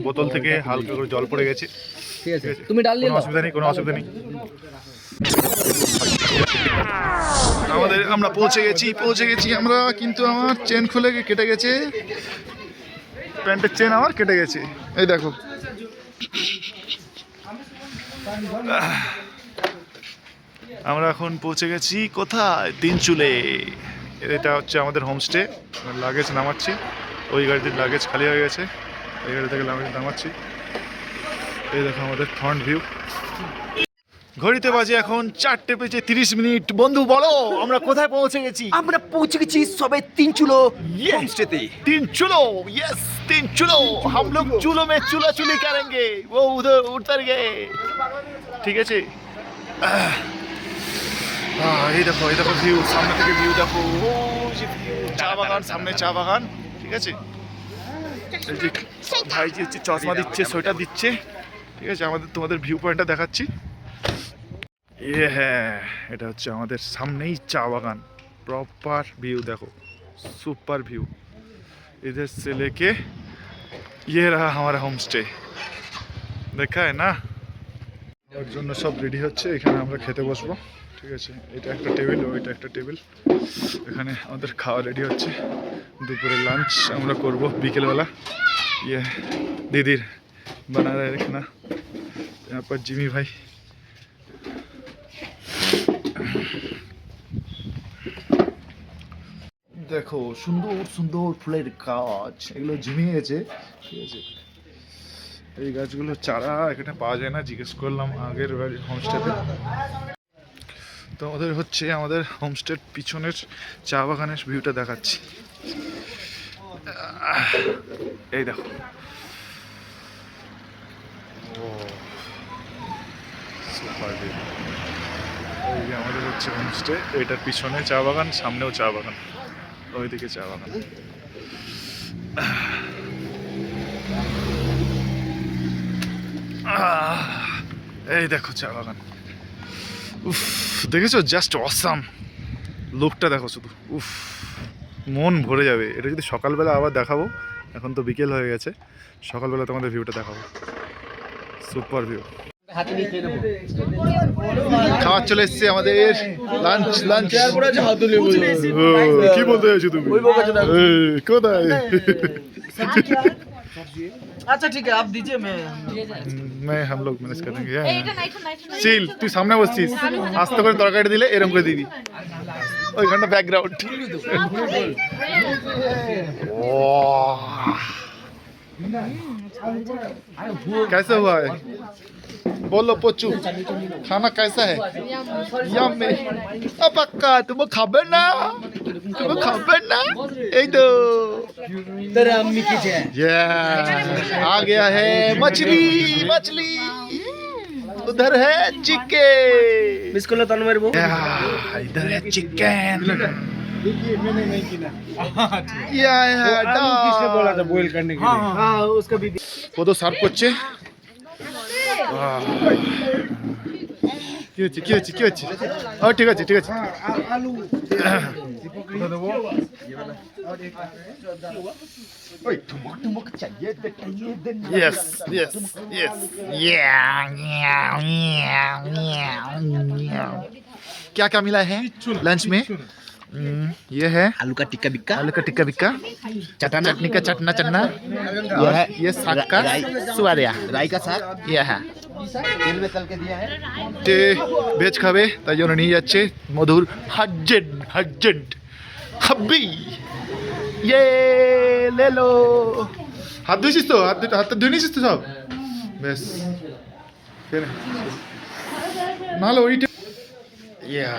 বোতল থেকে হালকা করে জল পড়ে গেছে। ঠিক আছে, তুমি ডাল নিয়ে নাও। অসুবিধা নেই, কোনো অসুবিধা নেই। আমরা পৌঁছে গেছি আমরা, কিন্তু আমার চেন খুলে কেটে গেছে, প্যান্টের চেন আমার কেটে গেছে, এই দেখো। আমরা এখন পৌঁছে গেছি কোথায়, তিনচুলে। এটা হচ্ছে আমাদের হোমস্টে। লাগেজ নামাচ্ছি, ওই গাড়িতে লাগেজ খালি হয়ে গেছে, এই গাড়ি থেকে লাগেজ নামাচ্ছি। এই দেখো আমাদের ফ্রন্ট ভিউ। ঘড়িতে বাজে এখন 4:30। বন্ধু বলো আমরা কোথায় পৌঁছে গেছি? আমরা পৌঁছে গেছি সবে তিনচুলো হোমস্টেতে। तीन यस 3 हम लोग चूलों में चूल्हा चूल्ही करेंगे, वो उधर उतर गए। ঠিক আছে, এই দেখো ভিউ, সামনে থেকে ভিউ দেখো, ও যে ভিউ, চা বাগান, সামনে চা বাগান। ঠিক আছে, এই যে ভাইজি হচ্ছে চশমা দিচ্ছে, সোয়েটার দিচ্ছে। ঠিক আছে, তোমাদের ভিউ পয়েন্টটা দেখাচ্ছি। হ্যাঁ, এটা হচ্ছে আমাদের সামনেই চা বাগান, প্রপার ভিউ দেখো, सुपर व्यू। इधर से लेके ये रहा हमारा होम स्टे, देखा है ना। ওর জন্য সব রেডি হচ্ছে, এখানে আমরা খেতে বসবো। ঠিক আছে, এটা একটা টেবিল, ওইটা একটা টেবিল। এখানে আমাদের খাওয়া রেডি হচ্ছে, দুপুরে লাঞ্চ আমরা করব বিকেলবেলা। ये दीदीर बना रहे खाना, यहाँ पर जिमी भाई। দেখো সুন্দর সুন্দর ফুলের গাছ, এগুলো ঝিমিয়ে গেছে। ঠিক আছে, এই গাছগুলো চারা এখানে পাওয়া যায় না, জিজ্ঞেস করলাম আগের হোমস্টেতে। তো ওদের হচ্ছে আমাদের হোমস্টের পিছনের চা বাগানের ভিউটা দেখাচ্ছি। এই দেখো, ও সুপার ভিউ। এই যে আমাদের হচ্ছে হোমস্টে, এটার পিছনে চা বাগান, সামনেও চা বাগান, ওইদিকে চা বাগান। এই দেখো চা বাগান, উফ দেখেছো, জাস্ট অসাম। লুকটা দেখো শুধু, উফ মন ভরে যাবে। এটা যদি সকালবেলা আবার দেখাবো, এখন তো বিকেল হয়ে গেছে, সকালবেলা তোমাদের ভিউটা দেখাবো, সুপার ভিউ। খাবার চলে এসছে আমাদের, লাঞ্চ লাঞ্চ। কি বলতে চাইছো তুমি, কোথায়? আচ্ছা ঠিক আছে, আপ দিজিয়ে, मैं हम लोग मैनेज कर देंगे। চিল, তুই সামনে বসছিস, আস্তে করে তরকারি দিলে এরকম করে দিবি, ওইখানটা ব্যাকগ্রাউন্ড। कैसा हुआ है बोलो पोचू, खाना कैसा है? यम्मी। पक्का तुम खाबे ना, এই তো तेरे अम्मी की जय। आ गया है मछली, उधर है चिकन, मिस कर लो तनु मेरे वो। इधर है चिकन, देखिए मैंने नहीं किया। या आलू किसने बोला था बॉईल करने के लिए? हाँ उसका भी ও তো সার্ভ করছে। কি হচ্ছে? ও ঠিক আছে आलू यस क्या क्या मिला है लंच में? ये है आलू का टिक्का बिक्का, चटनी का चटना, ये साग का सुआरिया, राई का साग, ये है तेल में तल के दिया है। তে ভেজ খাবে, তাই জন্য নিয়ে যাচ্ছে মধুর হাজেন্ড হাব্বি। ইয়ে লে লো, হাত ধুয়েছিস তো? হাতটা ধুয়ে নিয়েছিস তো সব? বেশ, নাহলে ওইটা। ইয়া,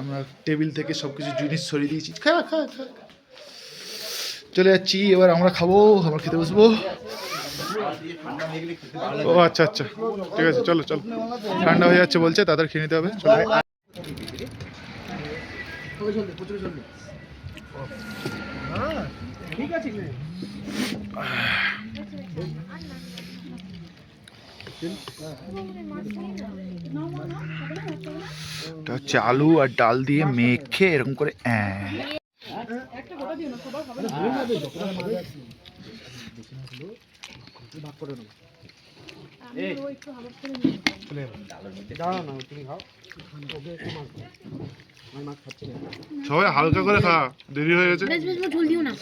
আমরা টেবিল থেকে সব কিছু জিনিস সরিয়ে দিয়েছি, খা চলে যাচ্ছি। এবার আমরা খাবো, আমরা খেতে বসবো। ও আচ্ছা ঠিক আছে, চলো ঠান্ডা হয়ে যাচ্ছে বলছে, তাড়াতাড়ি খেয়ে নিতে হবে। চলো এটা হচ্ছে আলু আর ডাল দিয়ে মেখে এরকম করে। সবাই হালকা করে খা, দেরি হয়ে গেছে। বেশ বেশ ঝোল দিও না,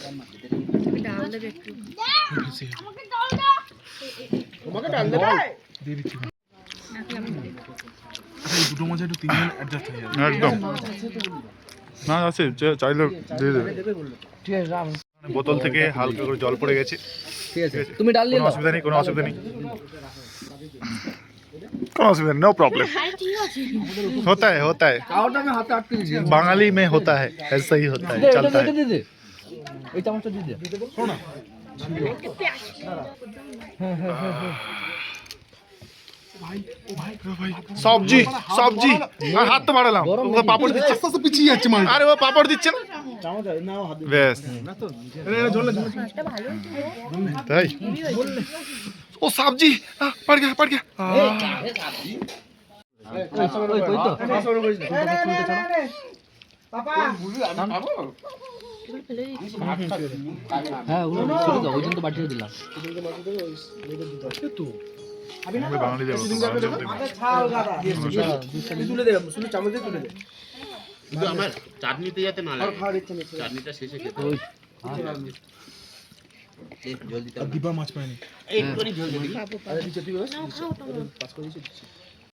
ডাল দেবে একটু। তোমাকে ডাল দেবে দুটো মাঝে একটু তিনজন অ্যাডজাস্ট হয়ে যাবে। একদম না আছে, চাইলে দিয়ে দেবে। ठीक है राम বোতল থেকে হালকা করে জল পড়ে গেছে। ठीक है तुम्हें डाल কোনো অসুবিধা নেই, কোনো অসুবিধা নেই, কোনো অসুবিধা নেই, नो प्रॉब्लम। আরে ঠিক আছে, होता है, होता है, कावटा में हाथ आटके दीजिए बंगाली में होता है, ऐसा ही होता है, चलता है। दे दे এই চামচটা দিয়ে দে সবজি সবজি আর হাত তো বাড়ালাম, ও পাপড় দিচ্ছে, আস্তে আস্তে পিছিয়ে যাচ্ছে মানে। আরে ও পাপড় দিচ্ছে না, বেশ মাছটা ভালো ছিল। তাই। ও সবজি পড় গয়া, পড় গয়া। ওই তো এবার ফেলে দিচ্ছি। হ্যাঁ ওগুলো ছেড়ে দাও, ওই জন্য তো বাটিয়ে দিলাম আমি বাঙালি দেবো, বাঙালি দেবো। তুলে দে শুধু চামচ দিয়ে তুলে দে কিন্তু আমার চাটনিতে যাতে না লাগে, চাটনিটা শেষে খেতে হবে। আর দীপা মাছ পায়নি। একটুখানি ঝোল দিবি। নাও, খাও তোমরা।